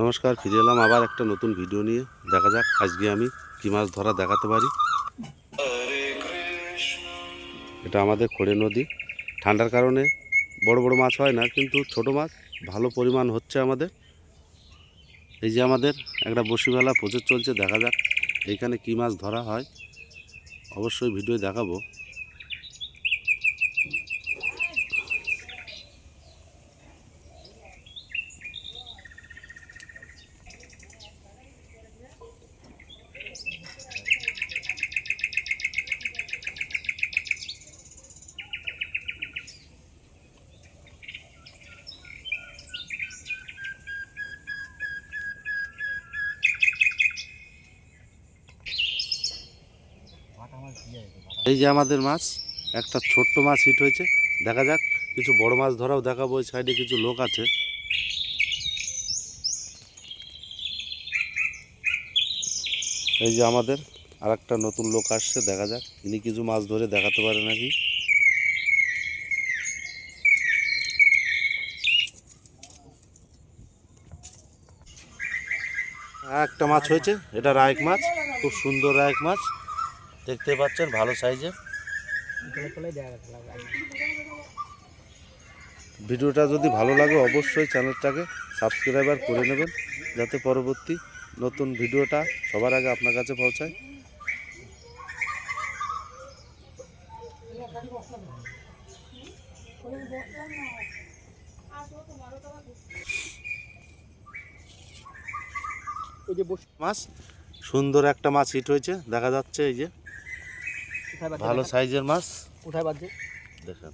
নমস্কার, ফিরে এলাম আবার একটা নতুন ভিডিও নিয়ে। দেখা যাক আজকে আমি কী মাছ ধরা দেখাতে পারি। এটা আমাদের খড়ে নদী। ঠান্ডার কারণে বড় বড় মাছ হয় না, কিন্তু ছোট মাছ ভালো পরিমাণ হচ্ছে আমাদের। এই যে আমাদের একটা বসিবেলা প্রচুর চলছে, দেখা যাক এইখানে কী মাছ ধরা হয়, অবশ্যই ভিডিও দেখাবো। এই যে আমাদের মাছ, একটা ছোট্ট মাছ হিট হয়েছে। দেখা যাক কিছু বড় মাছ ধরাও দেখাবো। ওই সাইডে কিছু লোক আছে। এই যে আমাদের আর একটা নতুন লোক আসছে, দেখা যাক ইনি কিছু মাছ ধরে দেখাতে পারে নাকি। একটা মাছ হয়েছে, এটা রায়ক মাছ, খুব সুন্দর রায়ক মাছ, দেখতে পাচ্ছেন, ভালো সাইজের। ভিডিওটা যদি ভালো লাগে অবশ্যই চ্যানেলটাকে সাবস্ক্রাইবার করে নেবেন, যাতে পরবর্তী নতুন ভিডিওটা সবার আগে আপনার কাছে পৌঁছায়। মাছ, সুন্দর একটা মাছ হিট হয়েছে, দেখা যাচ্ছে। এই যে ভালো সাইজের মাছ, দেখেন।